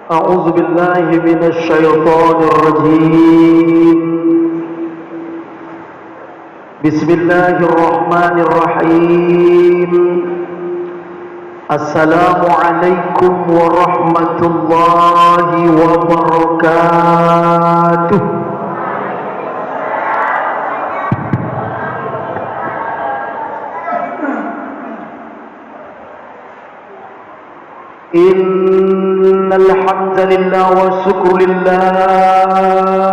أعوذ بالله من الشيطان الرجيم. بسم الله الرحمن الرحيم. السلام عليكم ورحمة الله وبركاته. إن الحمد لله والشكر لله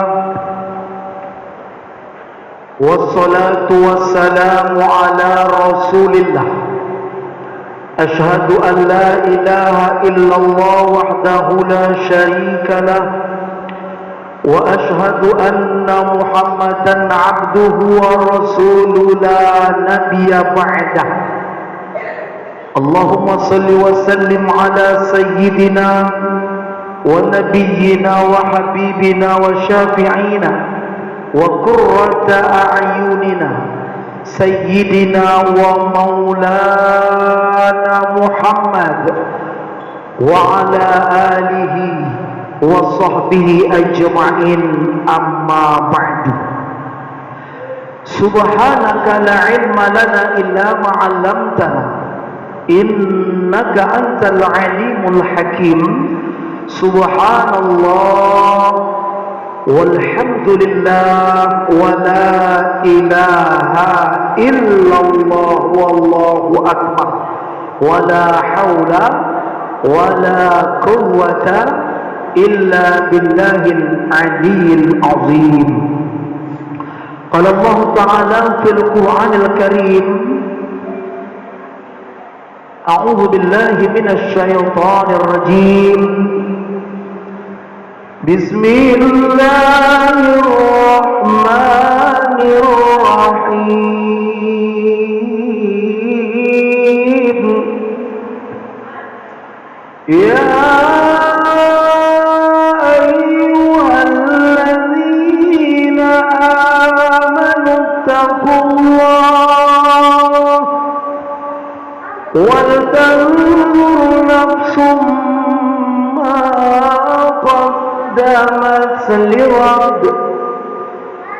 والصلاة والسلام على رسول الله. أشهد أن لا إله إلا الله وحده لا شريك له، وأشهد أن محمدا عبده ورسوله لا نبي بعده. اللهم صل وسلم على سيدنا ونبينا وحبيبنا وشافعينا وقرة أعيننا سيدنا ومولانا محمد وعلى آله وصحبه أجمعين. أما بعد، سبحانك لا علم لنا إلا ما علمتنا إنك أنت العليم الحكيم. سبحان الله والحمد لله ولا إله إلا الله والله أكبر ولا حول ولا قوة إلا بالله العلي العظيم. قال الله تعالى في القرآن الكريم: أعوذ بالله من الشيطان الرجيم. بسم الله الرحمن الرحيم. يا أيها الذين آمنوا اتقوا الله ولتنظر نفس ما قدمت لغد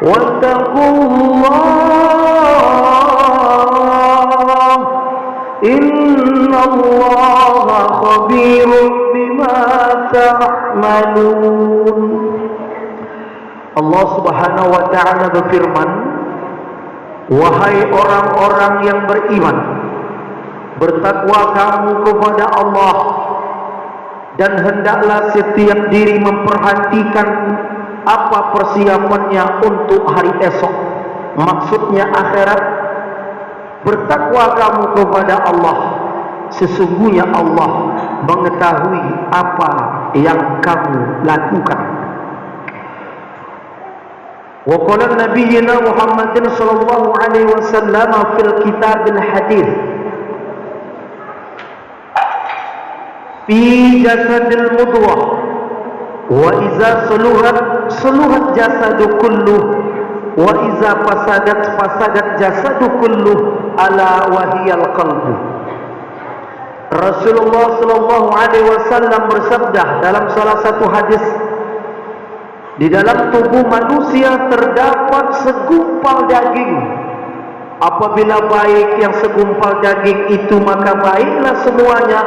واتقوا الله إن الله خبير بما تعملون. Allah Subhanahu wa ta'ala berfirman, wahai orang-orang yang beriman, bertakwa kamu kepada Allah, dan hendaklah setiap diri memperhatikan apa persiapannya untuk hari esok, maksudnya akhirat. Bertakwa kamu kepada Allah, sesungguhnya Allah mengetahui apa yang kamu lakukan. Wa qala nabiyyuna Muhammadin sallallahu alaihi wasallam fil kitabil hadis: fi jasadil mudghah wa iza saluhat jasadu kulluh wa iza fasadat jasadu kulluh ala wahiyal qalbu. Rasulullah sallallahu alaihi wasallam bersabda dalam salah satu hadis, di dalam tubuh manusia terdapat segumpal daging. Apabila baik yang segumpal daging itu, maka baiklah semuanya.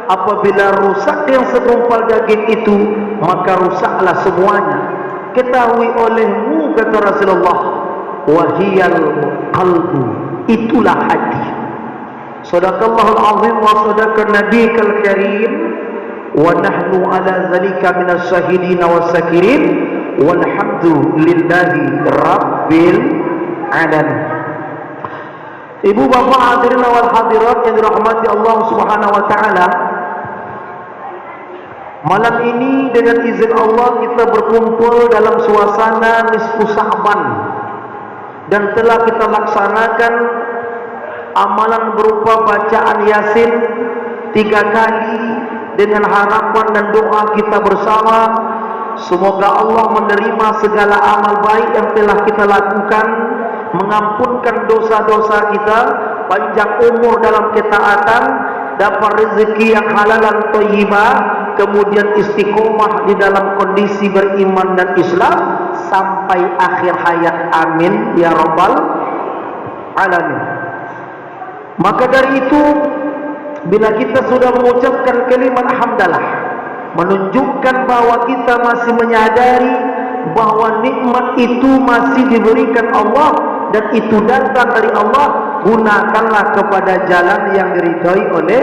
Apabila rusak yang segumpal daging itu, maka rusaklah semuanya. Ketahui olehmu, kata Rasulullah, wahiyal qalbu, itulah hati. Sadaqallahul azim wa sadaqan nabiyikal karim, wa nahnu ala zalika minas syahidin was-sakirin, walhamdulillahi rabbil alamin. Ibu bapak hadirin wal hadirat yang dirahmati Allah Subhanahu wa ta'ala, malam ini dengan izin Allah kita berkumpul dalam suasana nisfu Sya'ban, dan telah kita laksanakan amalan berupa bacaan Yasin 3 kali dengan harapan dan doa kita bersama. Semoga Allah menerima segala amal baik yang telah kita lakukan, mengampunkan dosa-dosa kita, panjang umur dalam ketaatan, dapat rezeki yang halal dan thayyibah, kemudian istiqomah di dalam kondisi beriman dan Islam sampai akhir hayat. Amin ya rabbal alamin. Maka dari itu, bila kita sudah mengucapkan kalimat hamdalah, menunjukkan bahwa kita masih menyadari bahwa nikmat itu masih diberikan Allah dan itu datang dari Allah, gunakanlah kepada jalan yang diridhai oleh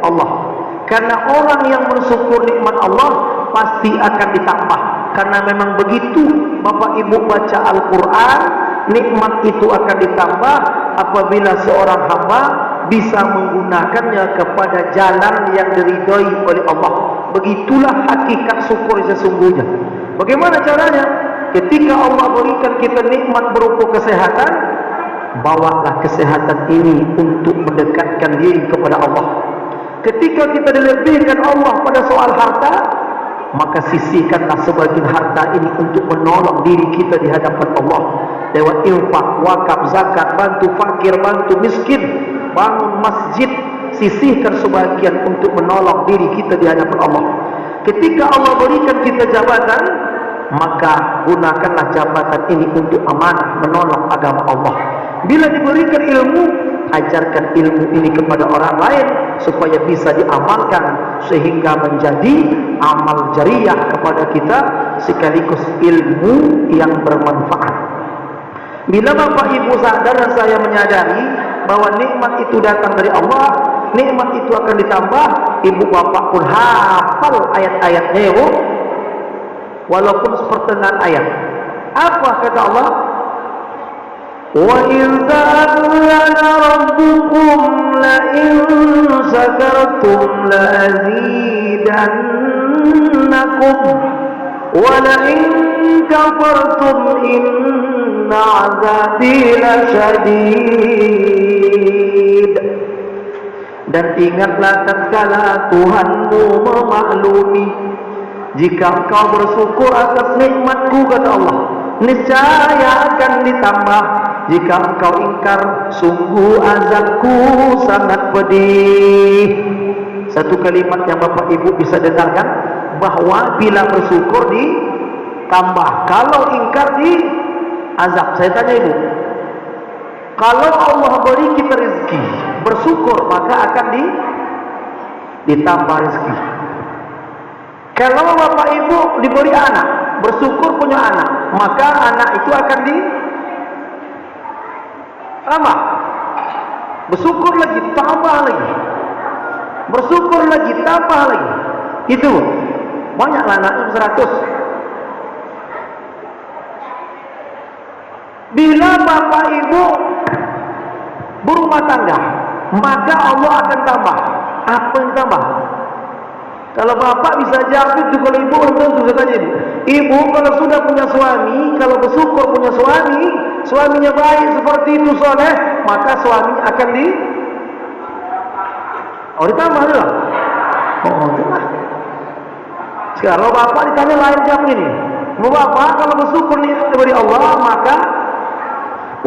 Allah. Karena orang yang bersyukur nikmat Allah pasti akan ditambah. Karena memang begitu Bapak Ibu baca Al-Quran, nikmat itu akan ditambah apabila seorang hamba bisa menggunakannya kepada jalan yang diridhai oleh Allah. Begitulah hakikat syukur sesungguhnya. Bagaimana caranya? Ketika Allah berikan kita nikmat berupa kesehatan, bawalah kesehatan ini untuk mendekatkan diri kepada Allah. Ketika kita dilebihkan Allah pada soal harta, maka sisihkanlah sebagian harta ini untuk menolong diri kita di hadapan Allah lewat infak, wakaf, zakat, bantu fakir, bantu miskin, bangun masjid. Sisihkan sebagian untuk menolong diri kita di hadapan Allah. Ketika Allah berikan kita jabatan, maka gunakanlah jabatan ini untuk amanah menolong agama Allah. Bila diberikan ilmu, ajarkan ilmu ini kepada orang lain supaya bisa diamalkan sehingga menjadi amal jariah kepada kita sekaligus ilmu yang bermanfaat. Bila Bapak Ibu sadar dan saya menyadari bahwa nikmat itu datang dari Allah, nikmat itu akan ditambah. Ibu bapak pun hafal ayat-ayatnya ya Bu, walaupun sepertengahan ayat. Apa kata Allah? Wa in ta'ala rabbukum la in syakartum la azidannakum wa la in kafartum inna azabi lasyadid. Dan ingatlah tatkala Tuhanmu memaklumi, jika engkau bersyukur atas nikmatku, kata Allah, niscaya akan ditambah. Jika engkau ingkar, sungguh azabku sangat pedih. Satu kalimat yang Bapak Ibu bisa dengarkan, bahwa bila bersyukur ditambah, kalau ingkar di azab. Saya tanya Ibu, kalau Allah beri kita rezeki, bersyukur maka akan ditambah rezeki. Kalau Bapak Ibu diberi anak, bersyukur punya anak, maka anak itu akan ditambah. Bersyukur lagi, tambah lagi. Bersyukur lagi, tambah lagi. Itu banyaklah anaknya 100. Bila Bapak Ibu berumah tangga, maka Allah akan tambah. Apa yang tambah? Kalau bapak bisa jawab itu, kalau ibu belum tentu. Saya tanya ibu, kalau sudah punya suami, kalau bersyukur punya suami, suaminya baik seperti itu, soleh, maka suaminya akan ditambah juga. Jelas. Sekarang bapak ditanya lain jawab ini. Bapak kalau bersyukur nikmat dari Allah, maka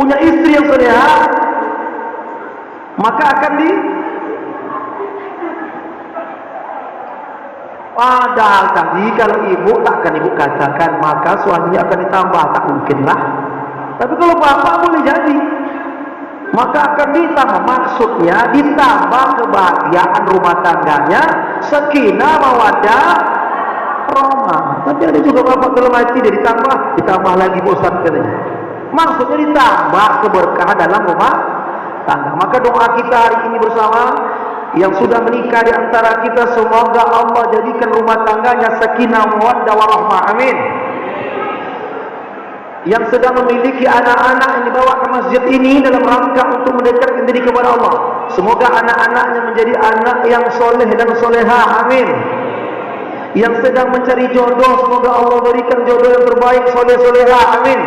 punya istri yang soleha, maka akan padahal tadi kalau ibu takkan ibu katakan maka suaminya akan ditambah, tak mungkinlah. Tapi kalau bapak boleh jadi, maka akan ditambah. Maksudnya ditambah kebahagiaan rumah tangganya, sakinah, mawaddah, rahmah. Tapi ada juga bapak dalam hati dia ditambah lagi bosan katanya. Maksudnya ditambah keberkahan dalam rumah tangga. Maka doa kita hari ini bersama yang sudah menikah di antara kita, semoga Allah jadikan rumah tangganya sakinah, mawaddah, warahmah. Amin. Yang sedang memiliki anak-anak yang dibawa ke masjid ini dalam rangka untuk mendekatkan diri kepada Allah, semoga anak-anaknya menjadi anak yang soleh dan solehah. Amin. Yang sedang mencari jodoh, semoga Allah berikan jodoh yang terbaik, soleh solehah. Amin.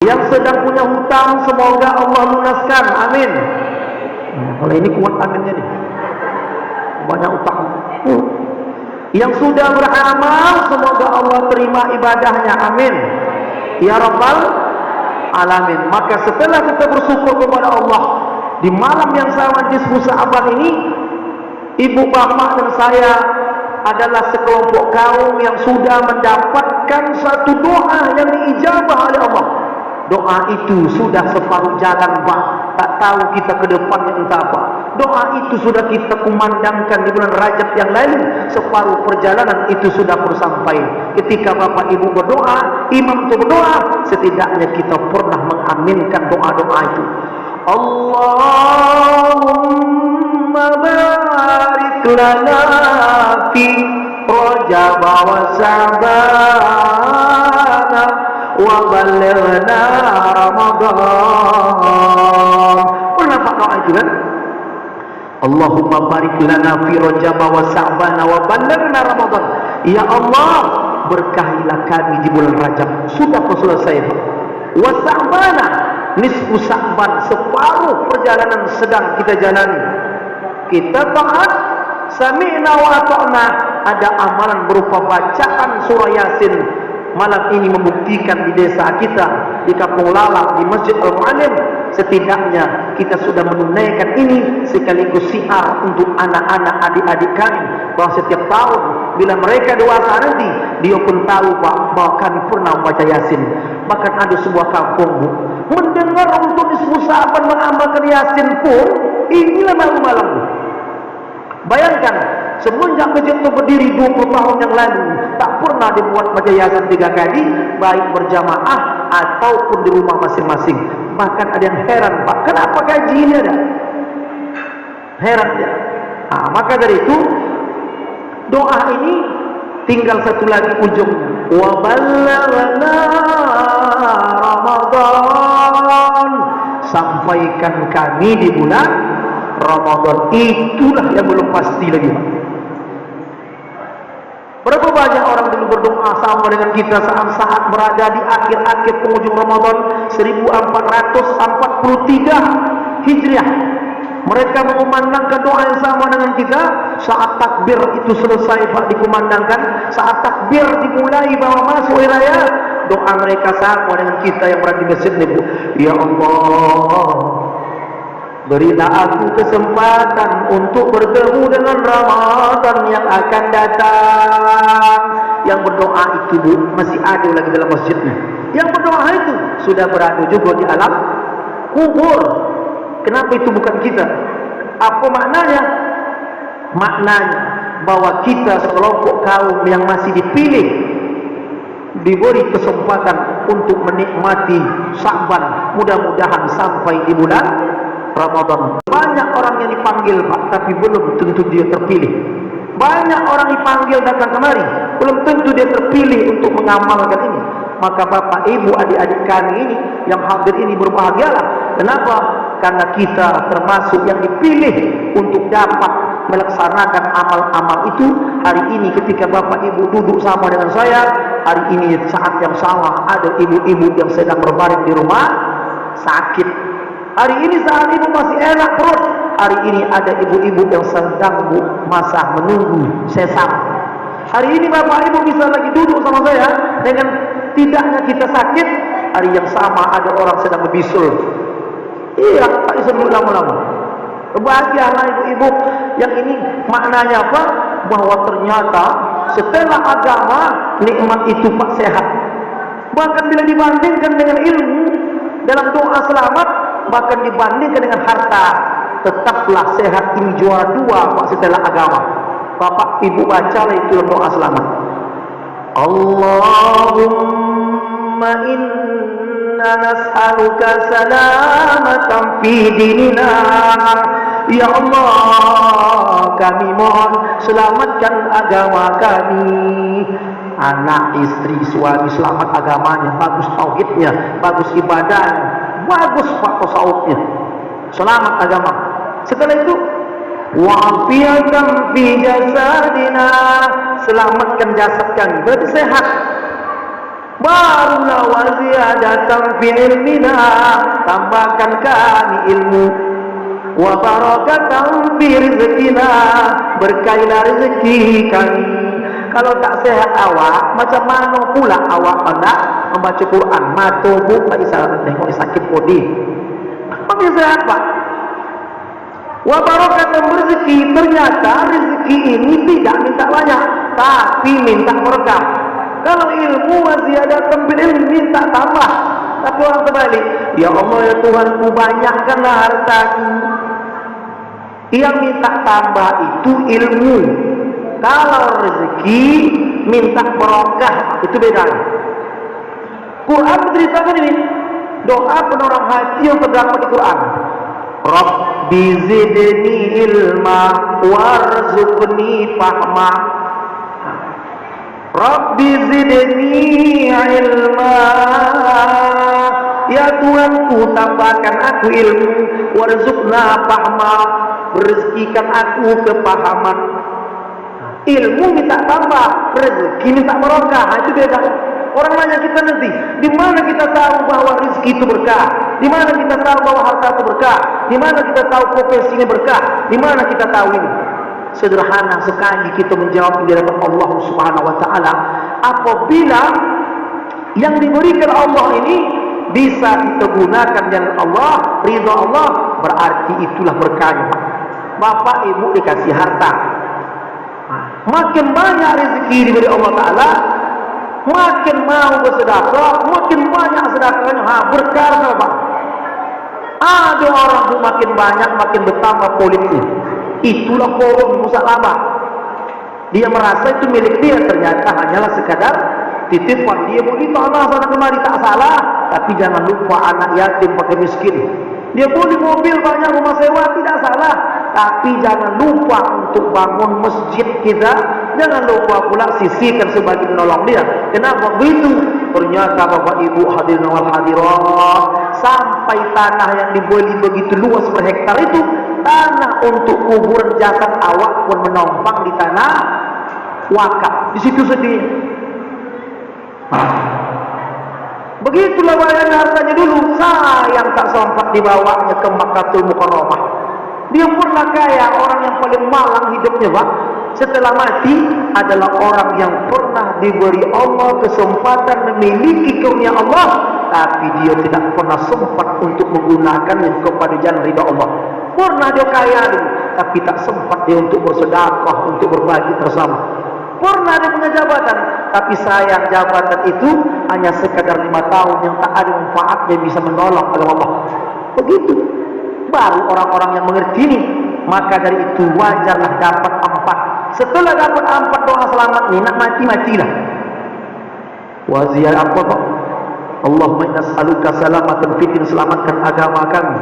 Yang sedang punya hutang, semoga Allah lunaskan. Amin. Kalau ini kuat aminnya nih, banyak utang. Yang sudah beramal, semoga Allah terima ibadahnya. Amin ya rabbal alamin. Maka setelah kita bersyukur kepada Allah di malam yang sama nisfu Sya'ban ini, ibu bapak dan saya adalah sekelompok kaum yang sudah mendapatkan satu doa yang diijabah oleh Allah. Doa itu sudah separuh jalan, Pak. Tak tahu kita ke depannya entah apa. Doa itu sudah kita kumandangkan di bulan Rajab yang lalu. Separuh perjalanan itu sudah sampai. Ketika Bapak Ibu berdoa, imam itu berdoa, setidaknya kita pernah mengaminkan doa-doa itu. Allahumma barik lana fi Rajab wa Sya'ban wa balighna Ramadan. Pernah Pak doa itu kan? Allahumma barik lana fi Rajab wa Sya'ban wa balighna Ramadan. Ya Allah, berkahilah kami di bulan Rajab. Sudah selesai. Wa Sya'ban, nisfu Sya'ban, separuh perjalanan sedang kita jalani. Kita taat, sami'na wa ata'na. Ada amalan berupa bacaan surah Yasin. Malam ini membuktikan di desa kita, di Kampung Lala, di Masjid Al-Mu'alim, setidaknya kita sudah menunaikan ini sekaligus syiar untuk anak-anak adik-adik kami, bahwa setiap tahun bila mereka dewasa nanti, dia pun tahu Pak, bahwa kami pernah membaca Yasin. Bahkan ada sebuah kampung, Bu, mendengar untuk dismusahaban mengamalkan Yasin pun, inilah malam-malam, Bu. Bayangkan, semenjak masjid itu berdiri 20 tahun yang lalu, tak pernah dibuat baca Yasin 3 kali, baik berjamaah ataupun di rumah masing-masing. Bahkan ada yang heran, Pak, kenapa gaji ini ada? Heran ya. Nah, maka dari itu, doa ini tinggal satu lagi ujungnya. Wa ballaghna Ramadan, sampaikan kami di bulan Ramadan. Itulah yang belum pasti lagi, Pak. Berapa banyak orang dulu berdoa sama dengan kita saat-saat berada di akhir-akhir penghujung Ramadan 1443 Hijriah. Mereka mengumandangkan doa yang sama dengan kita. Saat takbir itu selesai, Pak, dikumandangkan. Saat takbir dimulai bawa masuk raya, doa mereka sama dengan kita yang berada di masjid ini, Bu. Ya Allah, berilah aku kesempatan untuk bertemu dengan Ramadan yang akan datang. Yang berdoa itu, Bu, masih ada lagi dalam masjidnya. Yang berdoa itu sudah berada juga di alam kubur. Kenapa itu bukan kita? Apa maknanya? Maknanya bahwa kita sekelompok kaum yang masih dipilih, diberi kesempatan untuk menikmati Sya'ban, mudah-mudahan sampai di bulan Ramadan. Banyak orang yang dipanggil, Pak, tapi belum tentu dia terpilih. Banyak orang dipanggil datang kemari, belum tentu dia terpilih untuk mengamalkan ini. Maka Bapak, Ibu, adik-adik kami ini yang hadir ini berbahagialah. Kenapa? Karena kita termasuk yang dipilih untuk dapat melaksanakan amal-amal itu. Hari ini ketika Bapak Ibu duduk sama dengan saya, hari ini saat yang sama ada ibu-ibu yang sedang berbaring di rumah sakit. Hari ini saat ibu masih enak perut, hari ini ada ibu-ibu yang sedang masa menunggu sesar. Hari ini Bapak Ibu bisa lagi duduk sama saya dengan tidaknya kita sakit. Hari yang sama ada orang sedang berbisul. Iya, tak bisa duduk lama-lama. Berbahagialah ibu-ibu. Yang ini maknanya apa? Bahwa ternyata setelah agama, nikmat itu, Pak, sehat. Bahkan bila dibandingkan dengan ilmu dalam doa selamat, bahkan dibandingkan dengan harta, tetaplah sehat ini juara 2, Pak, setelah agama. Bapak Ibu bacalah itu doa selamat. Allahumma inna nas'aluka salamatan fi dinina. Ya Allah, kami mohon selamatkan agama kami. Anak, istri, suami selamat agamanya, bagus tauhidnya, bagus ibadahnya, bagus Pak tasawufnya, selamat agama. Setelah itu, wa'afiyatan fi jasadina, selamatkan jasad kami, berarti sehat. Barulah wa ziyadatan fi ilmina, tambahkan kami ilmu. Wa barakatan fi rizqina, berkailah rezeki kami. Kalau tak sehat awak, macam mana pula awak hendak membaca Quran? Mata Bu tak bisa tengok sakit bodi. Tapi sehat, Pak. Wa barakatan rezeki, ternyata rezeki ini tidak minta banyak. tapi minta berkah. Kalau ilmu waziyadatan bil ilmi, minta tambah. Tapi orang terbalik, ya Allah ya Tuhanku, banyakkanlah hartaku. Yang minta tambah itu ilmu. Kalau rezeki minta barokah, itu beda. Quran menceritakan ini, doa penorang hati yang terdapat di Quran. Rabbi zidni ilma warzuqni fahma. Rabbi zidni ilma, ya Tuhanku tambahkan aku ilmu, warzuqna fahma, rezekikan aku kepahaman. Ilmu minta tambah, rezeki minta barokah, itu beda. Orang nanya kita nanti, di mana kita tahu bahwa rezeki itu berkah? Di mana kita tahu bahwa harta itu berkah? Di mana kita tahu profesi ini berkah? Di mana kita tahu ini? Sederhana sekali kita menjawab di hadapan Allah Subhanahu wa taala, apabila yang diberikan Allah ini bisa kita gunakan dengan Allah, ridha Allah, berarti itulah berkahnya. Bapak ibu dikasih harta, makin banyak rezeki diberi Allah taala, makin mau bersedekah, makin banyak sedekahnya, berkah apa? Ada orang tuh makin banyak, makin bertambah politik. Itulah forum musyawarah. Dia merasa itu milik dia, ternyata hanyalah sekadar titipan. Dia boleh tanah sana kemari tak salah, tapi jangan lupa anak yatim, pakai miskin. Dia boleh mobil banyak, rumah sewa tidak salah, tapi jangan lupa untuk bangun masjid kita. Jangan lupa pula sisihkan sebagai menolong dia. Kenapa begitu? Ternyata Bapak Ibu hadirin wal hadirat, sampai tanah yang dibeli begitu luas per hektar itu, tanah untuk kuburan jasad awak pun menumpang di tanah wakaf. Di situ sedih. Begitulah bayarnya hartanya dulu. Sayang tak sempat dibawanya ke Makkatul Mukarramah. Dia pernah kaya, orang yang paling malang hidupnya, Pak. Setelah mati adalah orang yang pernah diberi Allah kesempatan memiliki karunia Allah, tapi dia tidak pernah sempat untuk menggunakannya kepada jalan ridha Allah. Pernah dia kaya dulu, tapi tak sempat dia untuk bersedekah, untuk berbagi bersama. Pernah dia punya jabatan, tapi sayang jabatan itu hanya sekadar 5 tahun yang tak ada manfaatnya, bisa menolong oleh Allah. Begitu. Baru orang-orang yang mengerti ini. Maka dari itu wajarlah dapat 4. Setelah dapat 4 doa selamat ini, nak mati-matilah. Waziyah apa Pak? Allahumma inna as'aluka salamatan fitin, selamatkan agama kami.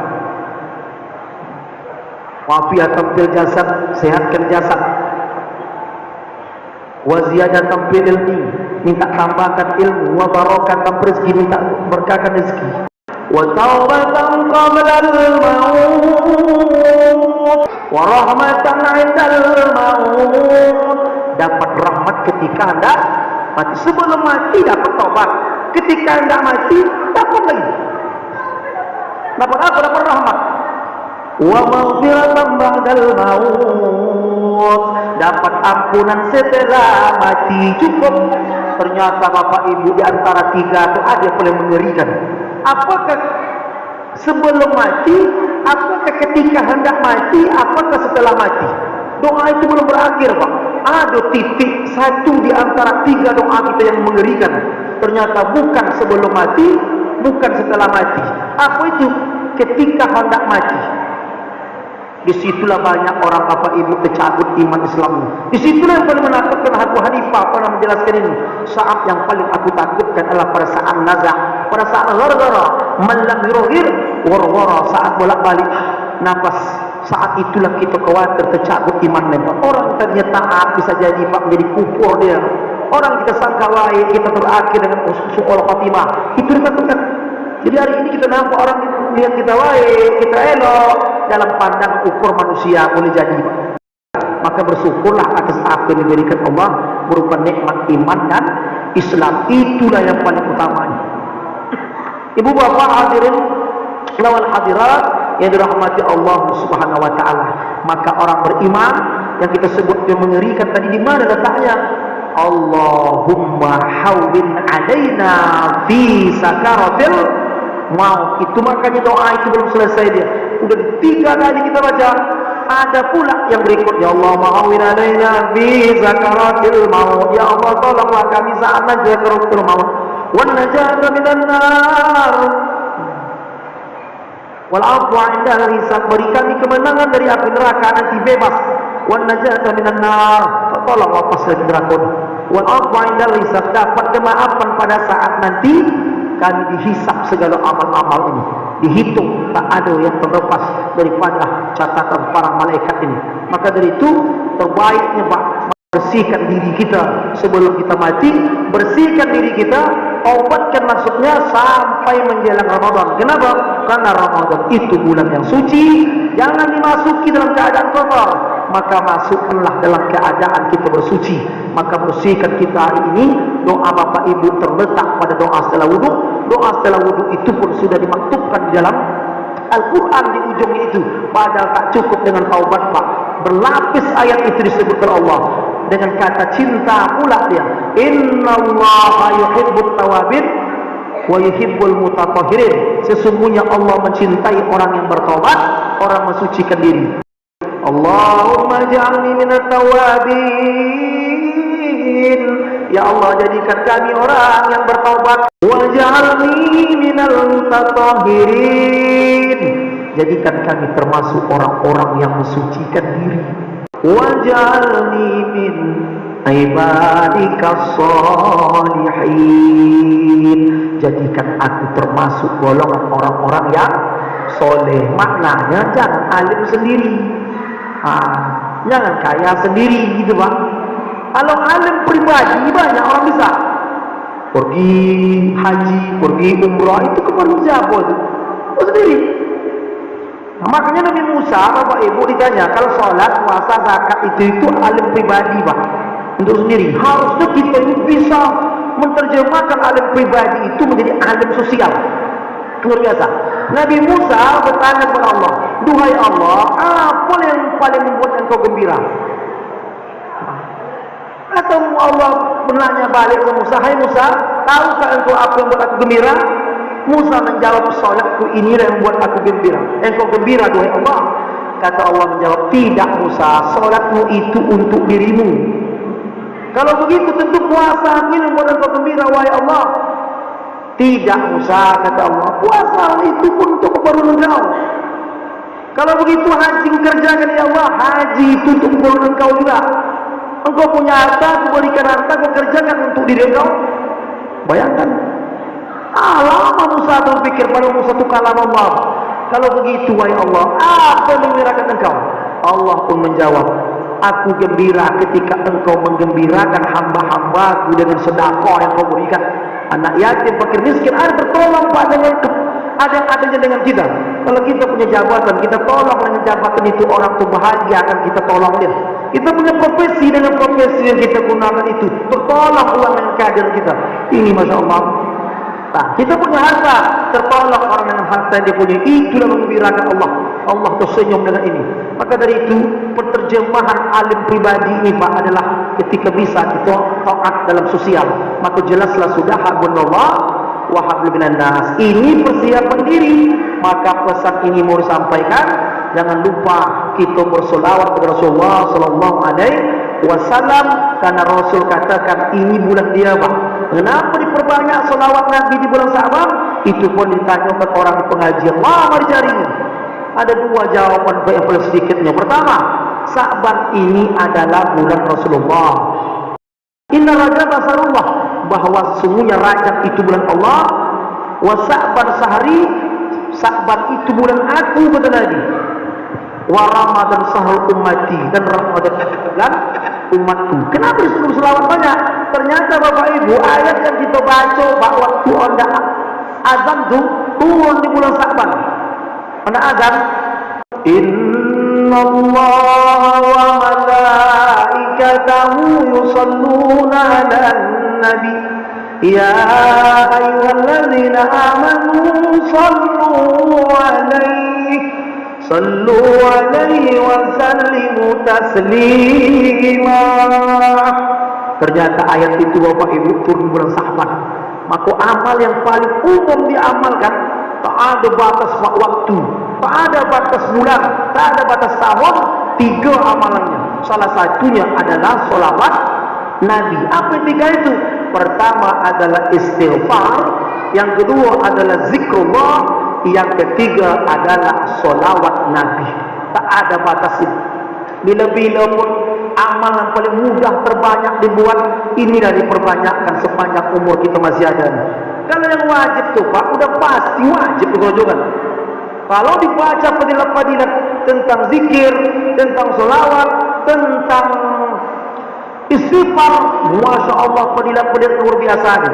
Wafiatan fil jasad, sehatkan jasad. Waziyadatan fil ilmi, minta tambahkan ilmu. Wa barakatan rezeki, minta berkahkan rezeki. Wa taubatan qabla al-maut wa rahmatan 'indal maut. Dapat rahmat ketika Anda mati. Sebelum mati dapat taubat, ketika Anda mati dapat lagi. Dapat apa? Dapat rahmat. Wa maghfiratan ba'dal maut, dapat ampunan setelah mati. Cukup. Ternyata Bapak Ibu, di antara 3 itu ada yang paling mengerikan. Apakah sebelum mati, apakah ketika hendak mati, apakah setelah mati? Doa itu belum berakhir, Pak. Ada titik 1 di antara 3 doa kita yang mengerikan. Ternyata bukan sebelum mati, bukan setelah mati. Apa itu? Ketika hendak mati. Disitulah banyak orang Bapak Ibu tercabut iman Islam. Disitulah yang paling menakutkan. Abu Hanifah pernah menjelaskan ini. Saat yang paling aku takutkan adalah pada saat nazak, pada saat gara-gara malam hirohir war-wara, saat bolak-balik nafas. Saat itulah kita khawatir tercabut iman mereka. Orang tadinya taat bisa jadi Pak menjadi kufur dia. Orang kita sangka baik, kita berakhir dengan su'ul khatimah. Itu ditakutkan. Jadi hari ini kita nampak orang lihat kita baik, kita elok, dalam pandang ukur manusia boleh jadi, Pak. Maka bersyukurlah atas apa yang diberikan Allah berupa nikmat iman dan Islam. Itulah yang paling utamanya. Ibu bapak hadirin wal hadirat yang dirahmati Allah Subhanahu wa taala. Maka orang beriman yang kita sebut yang mengerikan tadi, di mana letaknya? Allahumma hawwin alaina fi sakaratil maut. Itu makanya doa itu belum selesai dia. Udah 3 kali kita baca. ada pula yang berikut, ya Allah ma'awin alaina fi zakaratil maut, ya Allah tolonglah kami saat zakaratil maut, wan najata minan nar, wal afwa 'inda hisab, beri kami kemenangan dari api neraka nanti bebas, wan najata minan nar, tolong lepas dari neraka, wal afwa 'inda hisab, dapat kemaafan pada saat nanti kami dihisab segala amal-amal ini, dihitung, tak ada yang terlepas daripada catatan para malaikat ini. Maka dari itu terbaiknya Pak, bersihkan diri kita sebelum kita mati, bersihkan diri kita, obatkan maksudnya sampai menjelang Ramadan. Kenapa? Karena Ramadan itu bulan yang suci, jangan dimasuki dalam keadaan kotor, maka masukkanlah dalam keadaan kita bersuci. Maka bersihkan kita hari ini. Doa Bapak Ibu terletak pada doa setelah wudhu. Doa setelah wudhu itu pun sudah dimaktubkan di dalam Al-Quran di ujungnya itu. Padahal tak cukup dengan taubat Pak, berlapis ayat itu disebutkan Allah dengan kata cinta pula dia, innallaha yuhibbut tawabin wa yuhibbul mutatahhirin, sesungguhnya Allah mencintai orang yang bertobat, orang mensucikan diri. Allahumma ja'alni minat tawabin, ya Allah jadikan kami orang yang bertobat, waj'alni minal mutatahhirin, jadikan kami termasuk orang-orang yang mensucikan diri, waj'alni min ibadikas sholihin, jadikan aku termasuk golongan orang-orang yang soleh. Maknanya jangan alim sendiri, jangan kaya sendiri gitu Pak. Kalau alim pribadi banyak orang bisa pergi haji, pergi umrah, itu kepada siapa itu? Sendiri. Nah, makanya Nabi Musa, Bapak Ibu ditanya, kalau sholat, puasa, zakat itu alim pribadi Pak, untuk sendiri. Harusnya kita ini bisa menerjemahkan alim pribadi itu menjadi alim sosial. Luar biasa. Nabi Musa bertanya kepada Allah, duhai Allah, apa yang paling membuat engkau gembira? Atau Allah menanya balik ke Musa, hai Musa, tahukah engkau apa yang membuat aku gembira? Musa menjawab, sholatku inilah yang membuat aku gembira. Engkau gembira duhai Allah? Kata Allah menjawab, tidak Musa, sholatmu itu untuk dirimu. Kalau begitu tentu puasa ini membuat engkau gembira wahai Allah. Tidak Musa, kata Allah, puasa itu pun untuk keperluan engkau. Kalau begitu haji kerjakan ya Allah, haji itu untuk keperluan engkau juga. Engkau punya harta, aku berikan harta, kau kerjakan untuk diri engkau. Bayangkan, lama Musa berpikir, pada Musa itu kalam Allah. Kalau begitu wahai Allah, apa yang mengembirakan engkau? Allah pun menjawab, aku gembira ketika engkau menggembirakan hamba-hambaku dengan sedekah yang kau berikan. Anak yatim, fakir miskin, ada tertolong Pak dengan ada dengan kita. Kalau kita punya jabatan, kita tolong dengan jabatan itu, orang itu bahagia akan kita tolong dia. Kita punya profesi, dengan profesi yang kita gunakan itu tertolong orang dengan kader kita. Ini Masya Allah. Nah, kita punya harta, tertolong orang dengan harta yang dia punya. Itulah mengembirakan Allah. Allah tersenyum dengan ini. Maka dari itu, penerjemahan alim pribadi ini Pak adalah ketika bisa kita taat dalam sosial. Maka jelaslah sudah habunallah wa hablum minan nas. Ini persiapan diri. Maka pesan ini mau disampaikan, jangan lupa kita bersolawat kepada Rasulullah sallallahu alaihi wasallam, karena Rasul katakan ini bulan dia Pak. Kenapa diperbanyak solawat Nabi di bulan Sa'ban? Itu pun ditanyakan orang di pengajian, lama dicarinya. Ada dua jawaban yang paling sedikitnya. Pertama, Sa'ban ini adalah bulan Rasulullah. Inna Rajab Rasulullah, bahwa sesungguhnya Rajab itu bulan Allah. Wa Sa'ban sehari, Sa'ban itu bulan aku, kata Nabi. Wa Ramadan sahrul ummati, dan Ramadan itu bulan umatku. Kenapa disuruh selawat banyak? Ternyata Bapak Ibu, ayat yang kita baca Pak waktu anda azan itu turun di bulan Sa'ban. Anda azan, innallaha wa malaikatahu yusalluna 'alan nabi ya ayyuhalladzina amanu sallu 'alaihi wa sallimu taslima. Ternyata ayat itu Bapak Ibu turun bulan Sa'ban. Maka amal yang paling umum diamalkan, tak ada batas waktu, tak ada batas bulan, tak ada batas tahun, tiga amalannya. Salah satunya adalah solawat Nabi. Apa tiga itu? Pertama adalah istighfar, yang kedua adalah zikrullah, yang ketiga adalah solawat Nabi. Tak ada batasin. Bila-bila pun amal yang paling mudah terbanyak dibuat, inilah diperbanyakkan sepanjang umur kita masih ada. Kalau yang wajib tu Pak, udah pasti wajib kerojokan. Kalau dibaca fadilat-fadilat tentang zikir, tentang solawat, tentang istighfar, Masya Allah, fadilat-fadilat luar biasa ni.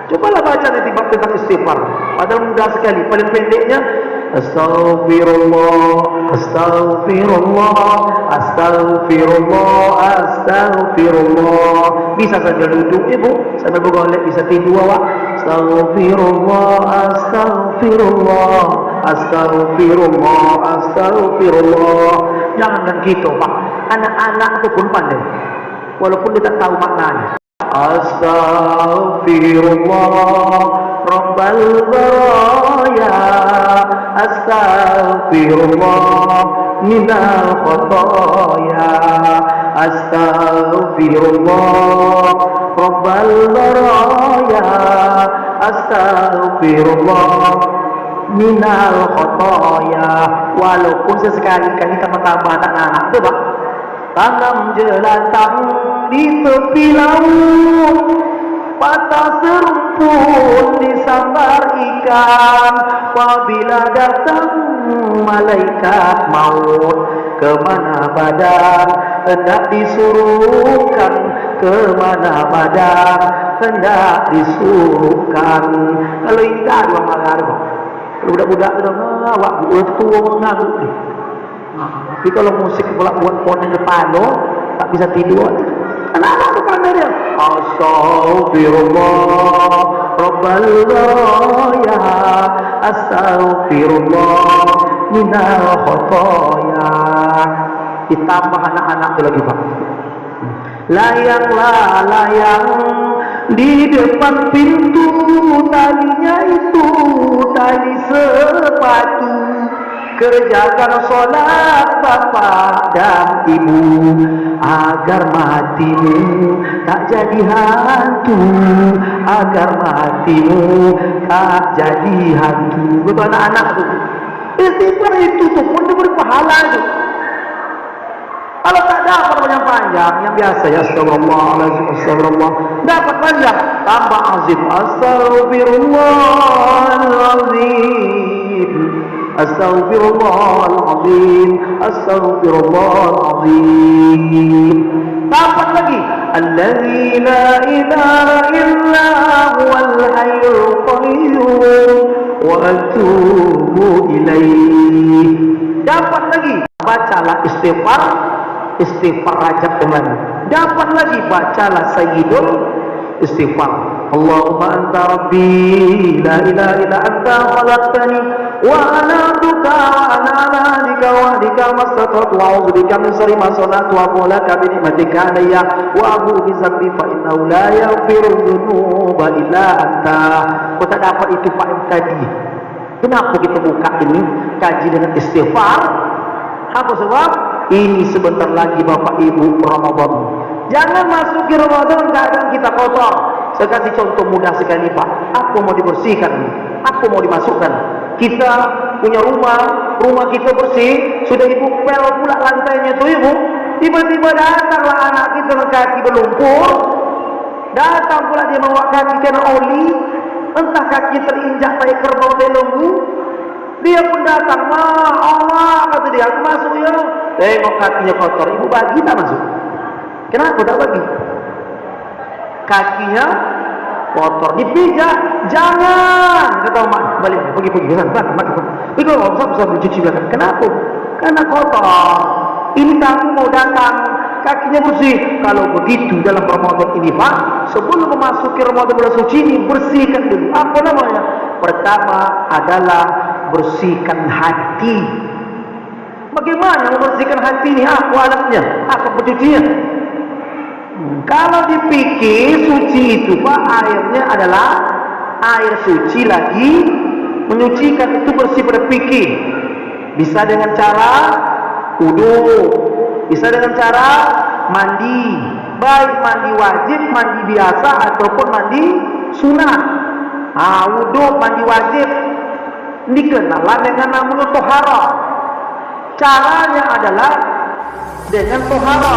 Cobalah baca nanti bab tentang istighfar. Padahal mudah sekali. Paling pendeknya, Astaghfirullah, Astaghfirullah, Astaghfirullah, Astaghfirullah. Bisa saja duduk ibu, sambil bergolek, bisa tidur awak. Astaghfirullah, Astaghfirullah, Astaghfirullah, Astaghfirullah. Jangan gitu Pak. Anak-anak itu pun pandai, walaupun dia tak tahu maknanya. Astaghfirullah Rabbal baraya, Astaghfirullah minal khotoya, Astaghfirullah Rabbal baraya, Astaghfirullah minal khotoya. Walaupun sesekali-kali tambah-tambah anak-anak tu Pak, tanam jelatang di tepi laut, patah serumpun disambar ikan. Apabila datang malaikat maut, kemana badan hendak disuruhkan, kemana badan hendak disuruhkan. Kalau indah dua malar, kalau budak-budak tu dah ngawak, budak tua mengangguk ni. Tapi kalau musik pula buat pohon yang depan tu, tak bisa tidur. Anak-anak tu pandai dia. Astaghfirullah Rabbal baraya, Astaghfirullah minal khotoya. Ditambah anak-anak tu lagi Pak. Layanglah layang di depan pintu, talinya itu tali sepatu. Kerjakan solat bapak dan ibu, agar matimu tak jadi hantu, agar matimu tak jadi hantu. Betul anak-anak tu. Istighfar itu tu pun diberi pahala tu. Kalau tak dapat panjang-panjang, yang biasa ya astagfirullahaladzim, astagfirullah. Dapat panjang, tambah azim. Astaghfirullahaladzim, Astaghfirullahaladzim, Astaghfirullahaladzim. Dapat lagi, Allazi la ilaha illa huwal hayyul qayyum wa atubu ilaih. Dapat lagi, bacalah istighfar, istighfar Rajab kemarin. Dapat lagi, bacalah sayyidul istighfar. Allahumma anta rabbi la ilaha illa anta khalaqtani wa ana abduka wa ana ala ahdika wa ahdika mastata'tu wa a'udzu bika min sharri ma sana'tu wa aqulu laka bi ni'matika alayya wa abu bi dzambi fa innahu la yaghfiru dzunuba illa anta. Kau tak dapat itu Pak tadi. Kenapa kita buka ini kaji dengan istighfar? Apa sebab? Ini sebentar lagi Bapak Ibu Ramadan. Jangan masuki Ramadan keadaan kita kotor. Saya kasih contoh mudah sekali Pak. Apa mau dibersihkan? Apa mau dimasukkan? Kita punya rumah kita bersih, sudah Ibu pel pula lantainya tu Ibu. Tiba-tiba datanglah anak kita dengan kaki berlumpur. Datang pula dia bawa kaki kena oli. Entah kaki terinjak tai kerbau tai lembu. Dia pun datang, Allah kata dia, aku masuk ya. Tengok kakinya kotor, Ibu bagi tak masuk? Kenapa tak bagi? Kakinya kotor, dipijak, jangan. Kata mak, balik, pergi, pergi kalau bisa bercuci belakang. Kenapa? Karena kotor. Ini tamu mau datang, kakinya bersih. Kalau begitu dalam Ramadan ini Pak, sebelum memasuki Ramadan bulan suci ini, bersihkan dulu. Apa namanya? Pertama adalah bersihkan hati. Bagaimana membersihkan hati ini? Apa alatnya? Apa pencucinya? Kalau dipikir suci itu Pak, airnya adalah air suci lagi. Menyucikan itu bersih pada fikih. Bisa dengan cara wudu, Bisa dengan cara mandi, baik mandi wajib, mandi biasa ataupun mandi sunat. Wudhu, mandi wajib dikenal dengan namanya tohara. Caranya adalah dengan tohara.